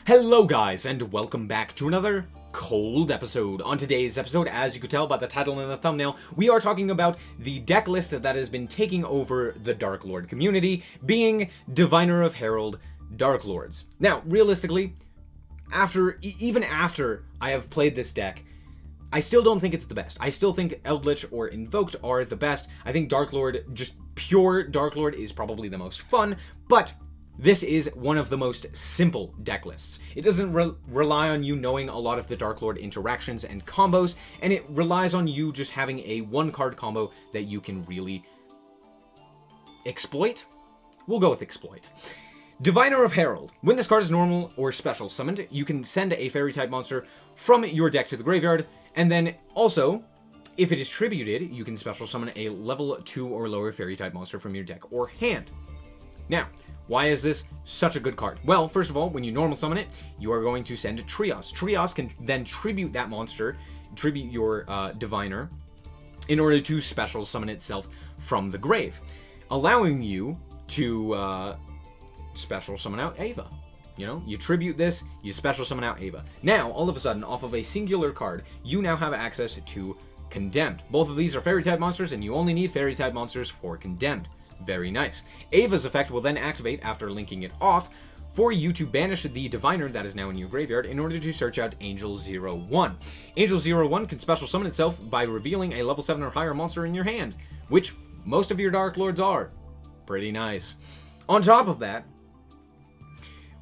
Hello guys, and welcome back to another cold episode. On today's episode, as you could tell by the title and the thumbnail, we are talking about the deck list that has been taking over the Darklord community, being Diviner of Herald Darklords. Now, realistically, even after I have played this deck, I still don't think it's the best. I still think Eldritch or Invoked are the best. I think Darklord, just pure Darklord, is probably the most fun, but this is one of the most simple deck lists. It doesn't rely on you knowing a lot of the Darklord interactions and combos, and it relies on you just having a one-card combo that you can really exploit? We'll go with exploit. Diviner of Herald. When this card is normal or special summoned, you can send a fairy-type monster from your deck to the graveyard, and then also, if it is tributed, you can special summon a level 2 or lower fairy-type monster from your deck or hand. Now, why is this such a good card? Well, first of all, when you normal summon it, you are going to send Trias. Trias can then tribute that monster, tribute your Diviner, in order to special summon itself from the grave, allowing you to special summon out Ava. You know, you tribute this, you special summon out Ava. Now, all of a sudden, off of a singular card, you now have access to Condemned. Both of these are fairy-type monsters, and you only need fairy-type monsters for Condemned. Very nice. Ava's effect will then activate after linking it off for you to banish the Diviner that is now in your graveyard in order to search out Angel 01. Angel 01 can special summon itself by revealing a level 7 or higher monster in your hand, which most of your Darklords are. Pretty nice. On top of that,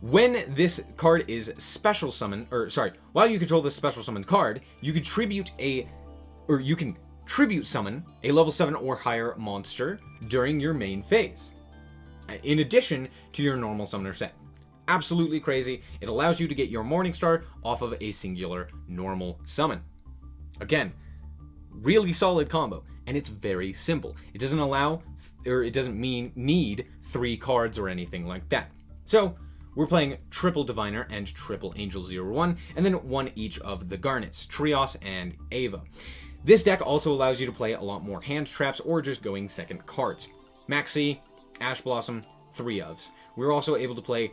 when this card is special summon, while you control this special summon card, you can tribute summon a level 7 or higher monster during your main phase, in addition to your normal summoner set. Absolutely crazy. It allows you to get your Morningstar off of a singular normal summon. Again, really solid combo, and it's very simple. It doesn't need 3 cards or anything like that. So, we're playing triple Diviner and triple Angel 01, and then one each of the Garnets, Trias and Ava. This deck also allows you to play a lot more hand traps or just going second cards. Maxx C, Ash Blossom, 3 ofs. We're also able to play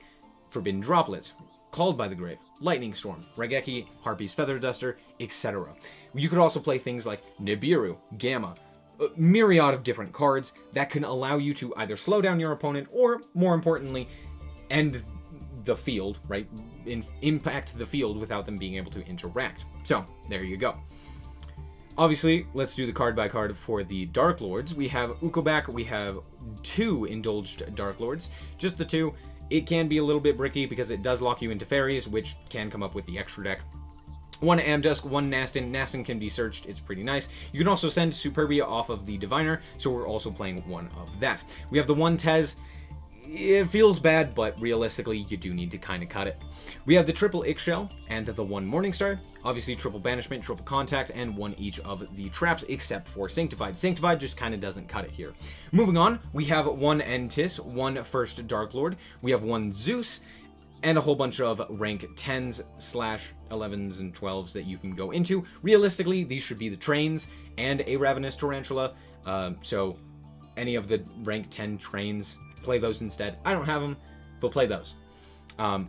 Forbidden Droplets, Called by the Grave, Lightning Storm, Raigeki, Harpy's Feather Duster, etc. You could also play things like Nibiru, Gamma, a myriad of different cards that can allow you to either slow down your opponent or, more importantly, end the field, right? Impact the field without them being able to interact. So, there you go. Obviously, let's do the card by card for the Darklords. We have Ukoback, we have 2 Indulged Darklords, just the 2. It can be a little bit bricky because it does lock you into fairies, which can come up with the extra deck. 1 Amdusc, 1 Nasten. Nasten can be searched, it's pretty nice. You can also send Superbia off of the Diviner, so we're also playing 1 of that. We have the 1 Tez. It feels bad, but realistically, you do need to kind of cut it. We have the triple Ixchel and the 1 Morningstar. Obviously, triple Banishment, triple Contact, and 1 each of the traps, except for Sanctified. Sanctified just kind of doesn't cut it here. Moving on, we have 1 Entis, 1 First Darklord. We have 1 Zeus, and a whole bunch of rank 10s / 11s and 12s that you can go into. Realistically, these should be the trains and a Ravenous Tarantula. So any of the rank 10 trains, play those instead. I don't have them, but play those.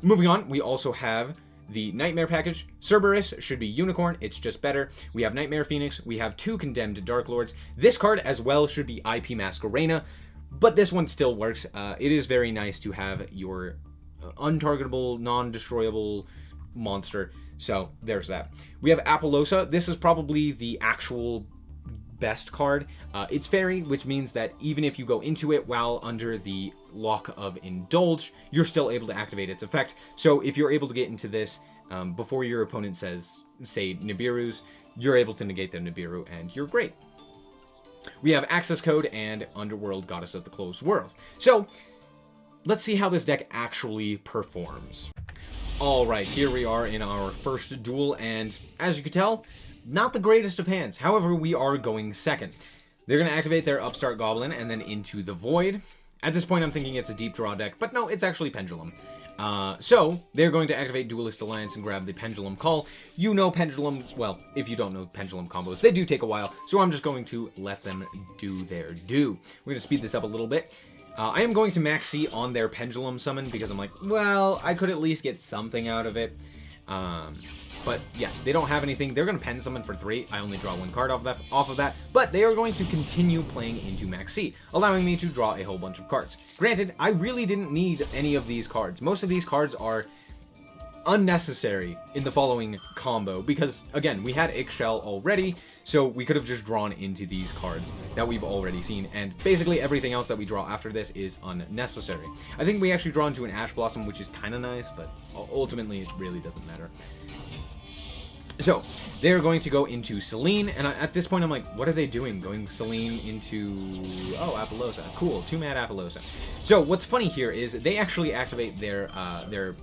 Moving on, we also have the Knightmare package. Cerberus should be Unicorn, it's just better. We have Knightmare Phoenix, we have 2 Condemned Darklords. This card as well should be IP Masquerena, but this one still works. It is very nice to have your untargetable, non-destroyable monster, so there's that. We have Apollosa. This is probably the actual best card. It's fairy, which means that even if you go into it while under the lock of Indulge, you're still able to activate its effect. So if you're able to get into this before your opponent says, say, Nibiru's, you're able to negate the Nibiru, and you're great. We have Accesscode and Underworld, Goddess of the Closed World. So let's see how this deck actually performs. Alright, here we are in our first duel, and as you can tell, not the greatest of hands. However, we are going second. They're going to activate their Upstart Goblin and then into the Void. At this point, I'm thinking it's a deep draw deck, but no, it's actually Pendulum. So, they're going to activate Duelist Alliance and grab the Pendulum Call. You know Pendulum, well, if you don't know Pendulum combos, they do take a while, so I'm just going to let them do their due. We're going to speed this up a little bit. I am going to Maxx C on their Pendulum Summon because I'm like, well, I could at least get something out of it. But yeah, they don't have anything. They're going to Pen Summon for 3. I only draw 1 card off of that. But they are going to continue playing into Maxx C, allowing me to draw a whole bunch of cards. Granted, I really didn't need any of these cards. Most of these cards are unnecessary in the following combo because, again, we had Ixchel already, so we could have just drawn into these cards that we've already seen, and basically everything else that we draw after this is unnecessary. I think we actually draw into an Ash Blossom, which is kind of nice, but ultimately it really doesn't matter. So, they're going to go into Selene, and at this point I'm like, what are they doing? Going Selene into... oh, Apollosa. Cool, 2-mana Apollosa. So, what's funny here is they actually activate their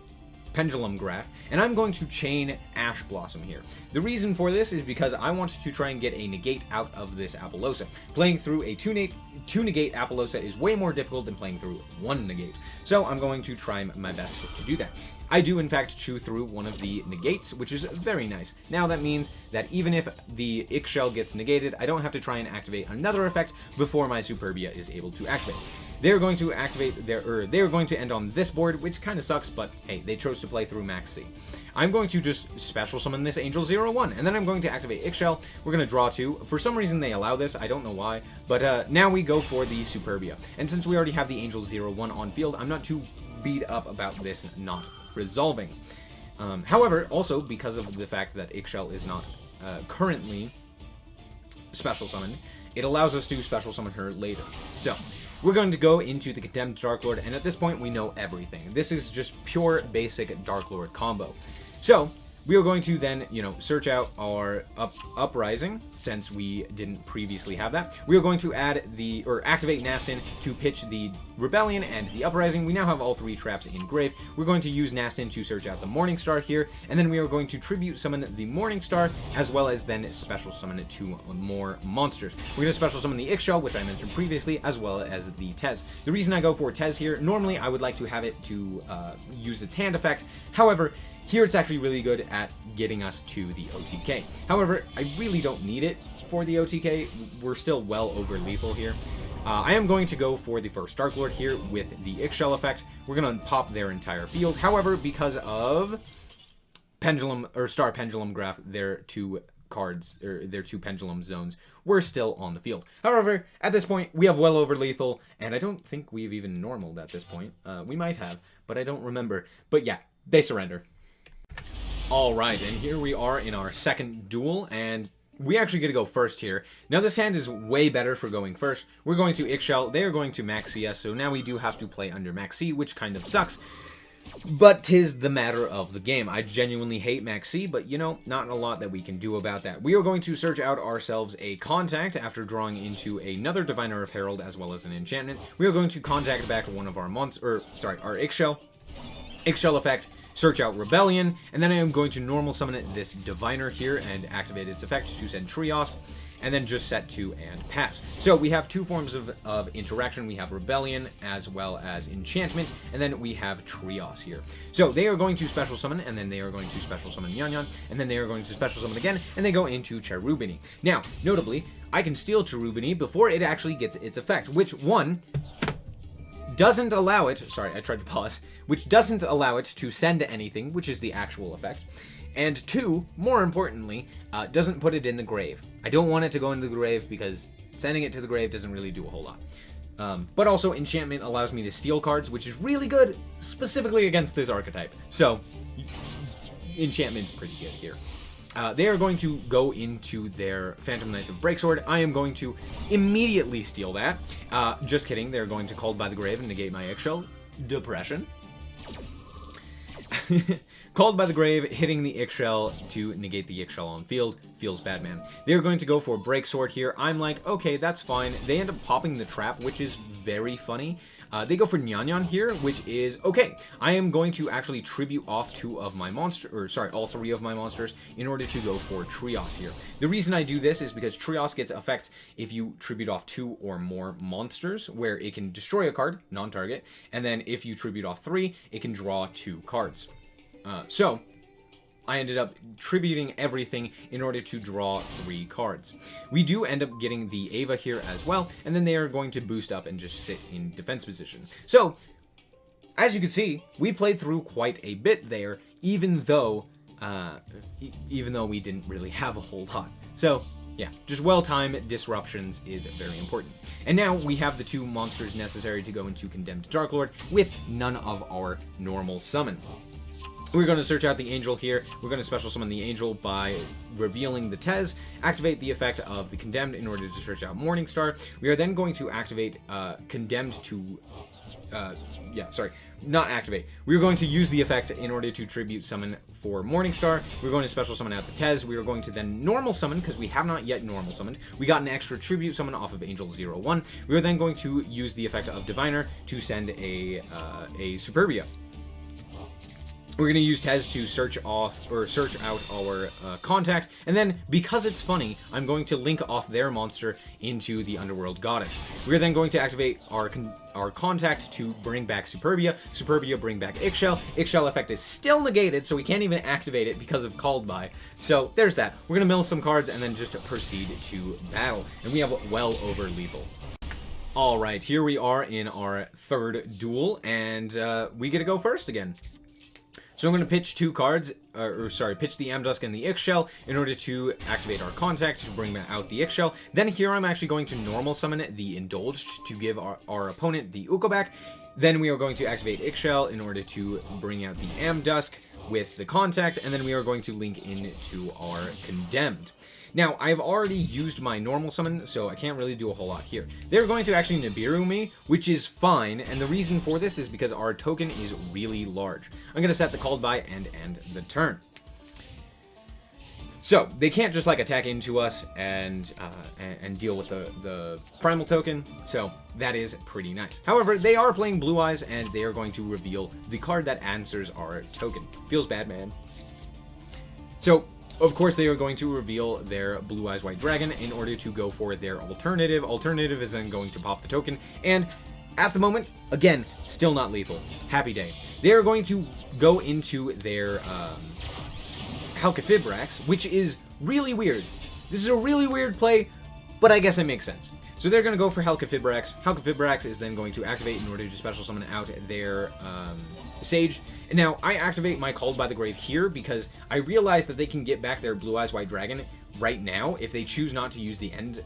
Pendulum Graph, and I'm going to chain Ash Blossom here. The reason for this is because I wanted to try and get a negate out of this Apollosa. Playing through a 2-negate Apollosa is way more difficult than playing through 1 negate, so I'm going to try my best to do that. I do in fact chew through one of the negates, which is very nice. Now that means that even if the Ixchel gets negated, I don't have to try and activate another effect before my Superbia is able to activate. They're going to activate they're going to end on this board, which kind of sucks, but hey, they chose to play through Maxx C. I'm going to just special summon this Angel 01, and then I'm going to activate Ixchel. We're going to draw 2. For some reason they allow this, I don't know why, but now we go for the Superbia. And since we already have the Angel 01 on field, I'm not too beat up about this not resolving. However, also because of the fact that Ixchel is not currently special summoned, it allows us to special summon her later. So, we're going to go into the Condemned Darklord, and at this point we know everything. This is just pure basic Darklord combo. So, we are going to then, search out our Uprising, since we didn't previously have that. We are going to activate Nasten to pitch the Rebellion and the Uprising. We now have all 3 traps in grave. We're going to use Nasten to search out the Morningstar here, and then we are going to tribute summon the Morningstar, as well as then special summon it to more monsters. We're going to special summon the Ixchel, which I mentioned previously, as well as the Tez. The reason I go for Tez here, normally I would like to have it to use its hand effect. However, here it's actually really good at getting us to the OTK. However, I really don't need it for the OTK. We're still well over lethal here. I am going to go for the first Darklord here with the Ixchel effect. We're going to pop their entire field. However, because of Pendulum or Star Pendulum Graph, their 2 cards, or their 2 Pendulum Zones, were still on the field. However, at this point, we have well over lethal, and I don't think we've even normaled at this point. We might have, but I don't remember. But yeah, they surrender. Alright, and here we are in our second duel, and we actually get to go first here. Now this hand is way better for going first. We're going to Ixchel, they are going to Maxx C, so now we do have to play under Maxx C, which kind of sucks. But 'tis the matter of the game. I genuinely hate Maxx C, but not a lot that we can do about that. We are going to search out ourselves a Contact after drawing into another Diviner of Herald as well as an Enchantment. We are going to Contact back one of our our Ixchel. Ixchel effect. Search out Rebellion, and then I am going to normal summon this Diviner here and activate its effect to send Trias, and then just set 2 and pass. So we have 2 forms of interaction. We have Rebellion as well as Enchantment, and then we have Trias here. So they are going to special summon, and then they are going to special summon Yanyan, and then they are going to special summon again, and they go into Cherubini. Now, notably, I can steal Cherubini before it actually gets its effect, which, 1, doesn't allow it, sorry, I tried to pause, which doesn't allow it to send anything, which is the actual effect, and 2, more importantly, doesn't put it in the grave. I don't want it to go into the grave because sending it to the grave doesn't really do a whole lot. But also, Enchantment allows me to steal cards, which is really good, specifically against this archetype. So, Enchantment's pretty good here. They are going to go into their Phantom Knights of Breaksword. I am going to immediately steal that. Just kidding. They're going to Called by the Grave and negate my Ixchel. Depression. Called by the Grave, hitting the Ixchel to negate the Ixchel on field. Feels bad, man. They're going to go for Breaksword here. I'm like, okay, that's fine. They end up popping the trap, which is very funny. They go for Nyanyan here, which is, okay, I am going to actually tribute off 2 of my all 3 of my monsters in order to go for Trias here. The reason I do this is because Trias gets effects if you tribute off 2 or more monsters, where it can destroy a card, non-target, and then if you tribute off 3, it can draw 2 cards. So, I ended up tributing everything in order to draw 3 cards. We do end up getting the Ava here as well, and then they are going to boost up and just sit in defense position. So, as you can see, we played through quite a bit there, even though we didn't really have a whole lot. So, yeah, just well-timed disruptions is very important. And now we have the 2 monsters necessary to go into Condemned Darklord with none of our normal summon. We're going to search out the Angel here. We're going to special summon the Angel by revealing the Tez, activate the effect of the Condemned in order to search out Morningstar. We are then going to activate Condemned to... not activate. We're going to use the effect in order to tribute summon for Morningstar. We're going to special summon out the Tez. We are going to then normal summon, because we have not yet normal summoned. We got an extra tribute summon off of Angel 01. We are then going to use the effect of Diviner to send a Superbia. We're going to use Tez to search out our contact, and then, because it's funny, I'm going to link off their monster into the Underworld Goddess. We're then going to activate our contact to bring back Superbia. Superbia bring back Ixchel. Ixchel effect is still negated, so we can't even activate it because of Called By. So there's that. We're going to mill some cards and then just proceed to battle. And we have well over lethal. Alright, here we are in our 3rd duel, and we get to go first again. So I'm going to pitch 2 cards, pitch the Amdusc and the Ixchel in order to activate our contact to bring out the Ixchel. Then here I'm actually going to normal summon the Indulged to give our opponent the Ukoback. Then we are going to activate Ixchel in order to bring out the Amdusc with the contact, and then we are going to link into our Condemned. Now, I've already used my normal summon, so I can't really do a whole lot here. They're going to actually Nibiru me, which is fine, and the reason for this is because our token is really large. I'm going to set the Called By and end the turn. So, they can't just, like, attack into us and deal with the Primal token, so that is pretty nice. However, they are playing Blue Eyes, and they are going to reveal the card that answers our token. Feels bad, man. So, of course, they are going to reveal their Blue Eyes White Dragon in order to go for their alternative. Alternative is then going to pop the token, and at the moment, again, still not lethal. Happy day. They are going to go into their Halqifibrax, which is really weird. This is a really weird play, but I guess it makes sense. So they're going to go for Halqifibrax. Halqifibrax is then going to activate in order to special summon out their Sage. And now, I activate my Called By the Grave here because I realize that they can get back their Blue Eyes White Dragon right now if they choose not to use the end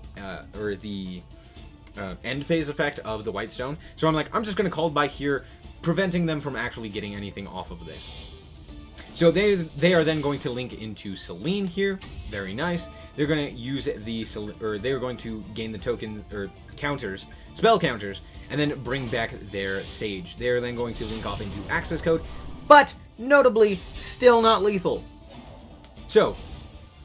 phase effect of the White Stone. So I'm like, I'm just going to Called By here, preventing them from actually getting anything off of this. So they are then going to link into Selene here. Very nice. They're going to use they're going to gain the token or counters, spell counters, and then bring back their Sage. They're then going to link off into Accesscode, but notably still not lethal. So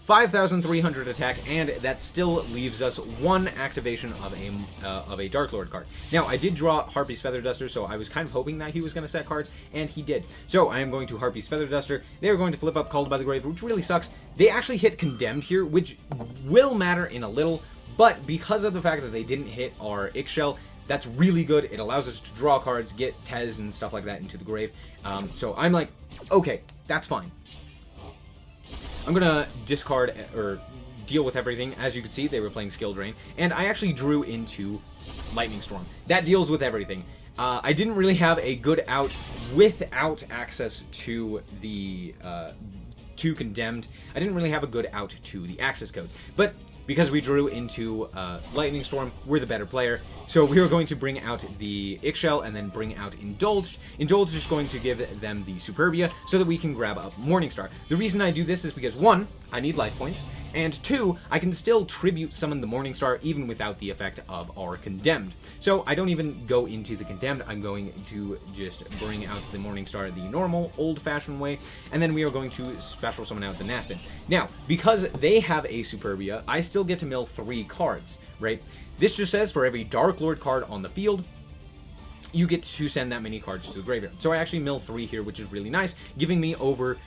5,300 attack, and that still leaves us 1 activation of a Darklord card. Now, I did draw Harpy's Feather Duster, so I was kind of hoping that he was going to set cards, and he did. So I am going to Harpy's Feather Duster. They are going to flip up Called By the Grave, which really sucks. They actually hit Condemned here, which will matter in a little, but because of the fact that they didn't hit our Ixchel, that's really good. It allows us to draw cards, get Tez and stuff like that into the grave. So I'm like, okay, that's fine. I'm going to discard or deal with everything. As you can see, they were playing Skill Drain, and I actually drew into Lightning Storm. That deals with everything. I didn't really have a good out without access to the to Condemned. I didn't really have a good out to the Accesscode, but because we drew into Lightning Storm, we're the better player. So we are going to bring out the Ixchel and then bring out Indulged. Indulged is going to give them the Superbia so that we can grab up Morningstar. The reason I do this is because 1, I need life points, and 2, I can still tribute summon the Morningstar even without the effect of our Condemned. So I don't even go into the Condemned, I'm going to just bring out the Morningstar the normal, old-fashioned way, and then we are going to special summon out the Nasten. Now, because they have a Superbia, I still get to mill 3 cards, right? This just says for every Darklord card on the field, you get to send that many cards to the graveyard. So I actually mill 3 here, which is really nice, giving me over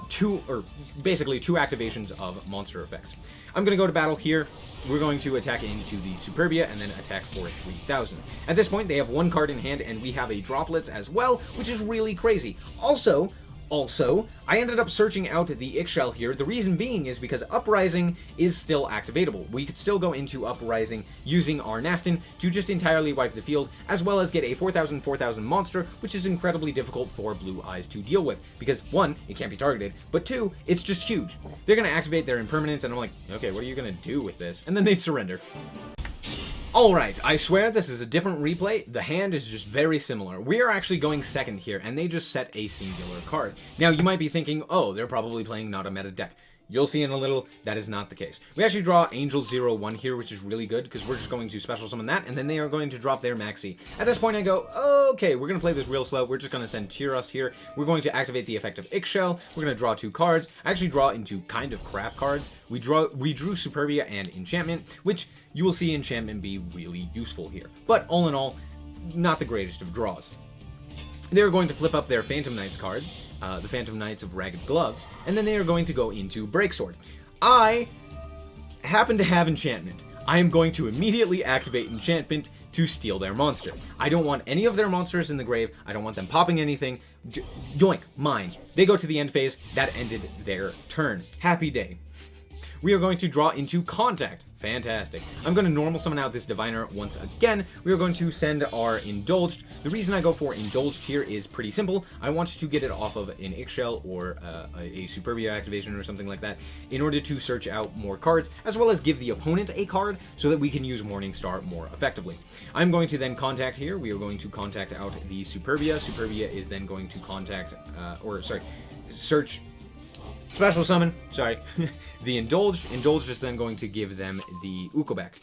2 activations of monster effects. I'm going to go to battle here. We're going to attack into the Superbia and then attack for 3,000. At this point, they have 1 card in hand, and we have a Droplets as well, which is really crazy. Also, Also, I ended up searching out the Ixchel here. The reason being is because Uprising is still activatable. We could still go into Uprising using our Nasten to just entirely wipe the field, as well as get a 4000/4000 monster, which is incredibly difficult for Blue Eyes to deal with. Because, one, it can't be targeted, but two, it's just huge. They're going to activate their impermanence, and I'm like, okay, what are you going to do with this? And then they surrender. Alright, I swear this is a different replay. The hand is just very similar. We are actually going second here, and they just set a singular card. Now, you might be thinking, oh, they're probably playing not a meta deck. You'll see in a little, that is not the case. We actually draw Angel 01 here, which is really good, because we're just going to special summon that, and then they are going to drop their Maxx C. At this point, I go, okay, we're going to play this real slow. We're just going to send Trias here. We're going to activate the effect of Ixchel. We're going to draw 2 cards. I actually draw into kind of crap cards. We drew Superbia and Enchantment, which you will see Enchantment be really useful here. But all in all, not the greatest of draws. They're going to flip up their Phantom Knights card, the Phantom Knights of Ragged Gloves, and then they are going to go into Breaksword. I happen to have Enchantment. I am going to immediately activate Enchantment to steal their monster. I don't want any of their monsters in the grave. I don't want them popping anything. Yoink, mine. They go to the end phase. That ended their turn. Happy day. We are going to draw into Contact. Fantastic. I'm going to normal summon out this Diviner once again. We are going to send our Indulged. The reason I go for Indulged here is pretty simple. I want to get it off of an Ixchel or a Superbia activation or something like that in order to search out more cards, as well as give the opponent a card so that we can use Morningstar more effectively. I'm going to then contact here. We are going to contact out the Superbia. Superbia is then going to contact, search... Special summon, sorry, the Indulged. Indulged is then going to give them the Ukoback.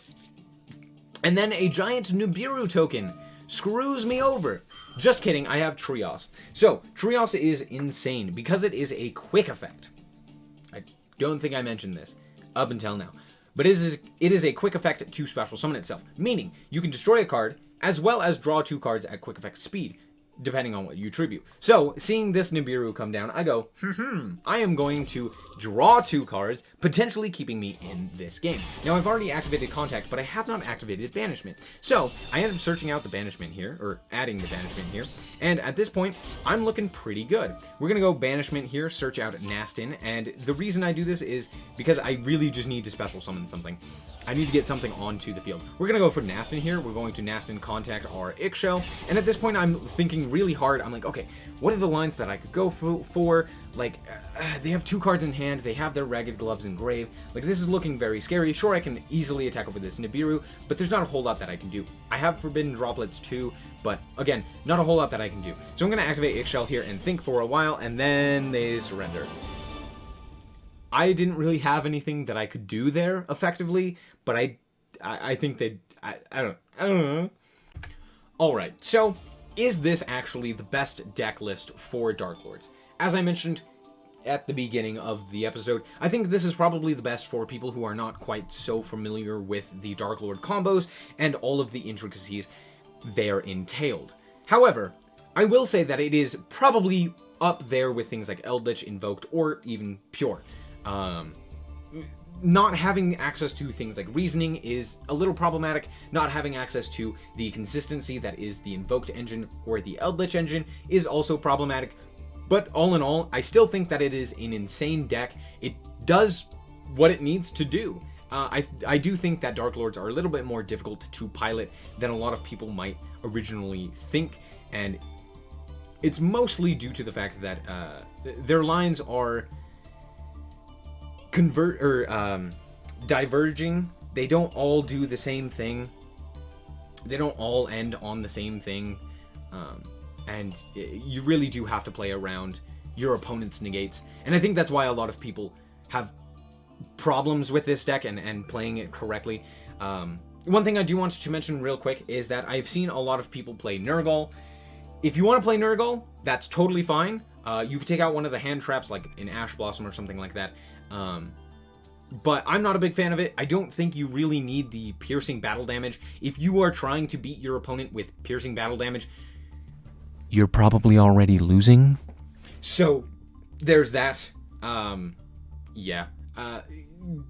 And then a giant Nibiru token screws me over. Just kidding, I have Trias. So, Trias is insane because it is a quick effect. I don't think I mentioned this up until now. But it is a quick effect to special summon itself, meaning you can destroy a card as well as draw 2 cards at quick effect speed, depending on what you tribute. So, seeing this Nibiru come down, I go, I am going to draw 2 cards, potentially keeping me in this game. Now, I've already activated Contact, but I have not activated Banishment. So, I end up searching out the Banishment here, or adding the Banishment here, and at this point, I'm looking pretty good. We're gonna go Banishment here, search out Nasten, and the reason I do this is because I really just need to special summon something. I need to get something onto the field. We're gonna go for Nasten here. We're going to Nasten contact our Ixchel, and at this point, I'm thinking really hard. I'm like, okay, what are the lines that I could go for? Like, they have 2 cards in hand. They have their Ragged Gloves engraved. Like, this is looking very scary. Sure, I can easily attack over this Nibiru, but there's not a whole lot that I can do. I have Forbidden Droplets too, but again, not a whole lot that I can do. So I'm going to activate Ixchel here and think for a while, and then they surrender. I didn't really have anything that I could do there effectively, but I think they... I don't know. Alright, so is this actually the best deck list for Darklords? As I mentioned at the beginning of the episode, I think this is probably the best for people who are not quite so familiar with the Darklord combos and all of the intricacies there entailed. However, I will say that it is probably up there with things like Eldritch, Invoked, or even Pure. Not having access to things like Reasoning is a little problematic. Not having access to the consistency that is the Invoked engine or the Eldritch engine is also problematic. But all in all, I still think that it is an insane deck. It does what it needs to do. I do think that Darklords are a little bit more difficult to pilot than a lot of people might originally think, and it's mostly due to the fact that their lines are diverging. They don't all do the same thing. They don't all end on the same thing. And you really do have to play around your opponent's negates. And I think that's why a lot of people have problems with this deck and playing it correctly. One thing I do want to mention real quick is that I've seen a lot of people play Nurgle. If you want to play Nurgle, that's totally fine. You could take out one of the hand traps like an Ash Blossom or something like that. But I'm not a big fan of it. I don't think you really need the piercing battle damage. If you are trying to beat your opponent with piercing battle damage, you're probably already losing. So there's that. Yeah.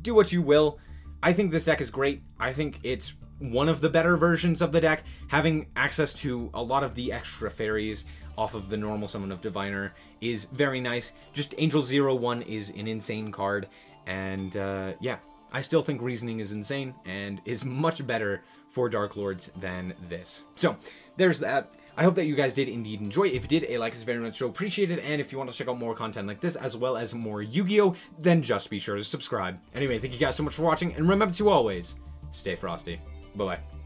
Do what you will. I think this deck is great. I think it's one of the better versions of the deck. Having access to a lot of the extra fairies off of the normal summon of Diviner is very nice. Just Angel 01 is an insane card, and yeah, I still think Reasoning is insane and is much better for Darklords than this. So there's that. I hope that you guys did indeed enjoy. If you did, a like is very much so appreciated, and if you want to check out more content like this as well as more Yu-Gi-Oh, then just be sure to subscribe. Anyway, thank you guys so much for watching, and remember to always stay frosty. Bye-bye.